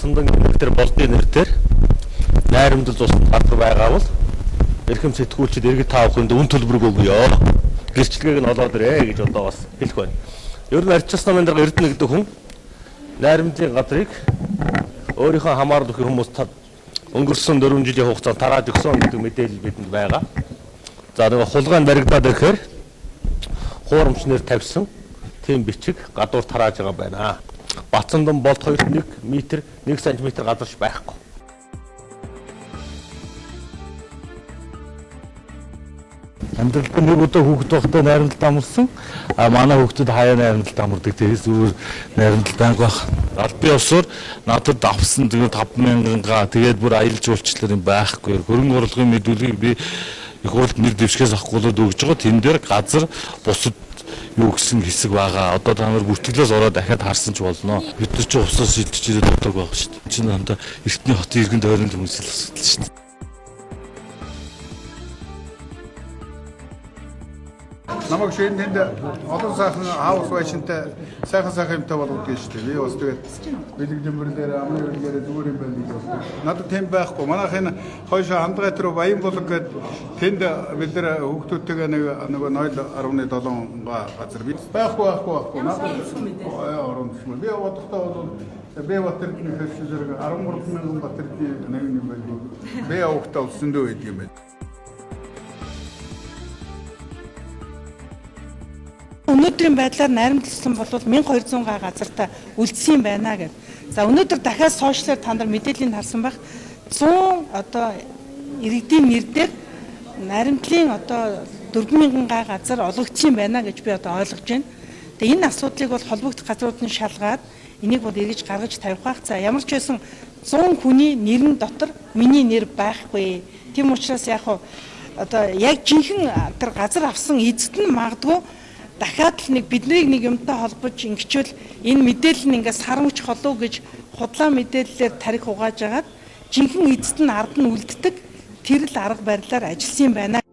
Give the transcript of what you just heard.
Батцамдан нэрээр болдын нэрээр найрамдал тусад газар байгаа бол эрхэм сэтгүүлчид иргэд таавахынд үн төлбөрг өгөөё. Гэрчлэгийг нь олоод ирээ гэж одоо бас хэлэх байна. Ер нь ардчилсан намын дараа Эрдэнэ гэдэг хүн найрамдлын газрыг өөрийнхөө хамаарал өгөх хүмүүс өнгөрсөн 4 жилийн хугацаанд тарааж өгсөн гэдэг мэдээлэл бидэнд байгаа. За нэг хулгайн баригдаад ирэхээр хуурамчнэр тавьсан тийм бичиг гадуур тарааж байгаа байна. Батцамдан болд 2 м 1 см газарч байхгүй. Амьдралд нэг удаа хүүхэд байхдаа найрамдалд амарсан. Манай хүүхдүүд хаяа найрамдалд амардаг. Тэгээс зүгээр найрамдалд анги байх. Албан ёсоор надад авсан тэгээд 5,000-га тэгээд бүр аялал жуулчлал юм байхгүй. Хөрөнгө оруулалтын мэдүүлгийг би их хурлд нэр дэвшгээс авахгүйд өгж байгаа. Тэн дээр газар бусад юу гэсэн хэсэг байгаа. Одоо та нар бүртгэлээс ороод дахиад харсан ч болно. Бид нар ч усаас шилжиж ирээд авдаг байх шүү дээ. Чинь хамтаа эртний хотын иргэн тойронд хүмүүсэл асуудал шүү дээ. Намайг шинэ тэнд олон сайхан хаус байшинтай сайхан юмтай болгодог шүү дээ. Би бас тэгээд бэлэг дэвмэрлэр амны үргээр зүгээр юм байна гэж боддог. Надад тийм байхгүй. Манайх энэ хойш хандгай тэр баян болог гэдэг тэнд бид нар хүүхдүүдтэйгээ нэг 0.7 газар би байхгүй. Надад орон шүү. Би бодохдоо бол би батэрдний хэсэг зэрэг 13,000 батэрдний нэг юм байл. Би явахдаа өсөндөө байдаг юм байна. Өнөөдрийн байдлаар найрамдалсан бол 1200 га газартаа үлдсэн байна гэв. За өнөөдөр дахиад сошиалаар та нар мэдээллийг харсан байх 100 одоо иргэдийн нэрээр найрамдлын одоо 4000 га газар ологдсон байна гэж би одоо ойлгож байна. Тэгээ энэ асуудлыг бол холбогдох газрууд нь шалгаад энийг бол эргэж гаргаж тавих байх. За ямар ч байсан 100 хүний нэрэн дотор миний нэр байхгүй. Тийм учраас яг одоо яг жинхэнэ тэр газар авсан эзэд нь магадгүй дахиад л биднийг нэг юмтай холбож ингэчвэл энэ мэдээлэл нь ингээс харамж холоо гэж худлаа мэдээллээр тарих угааж агаад жинхэнэ эзэд нь ард нь үлддэг тэр л арга барилаар ажилласан юм байна.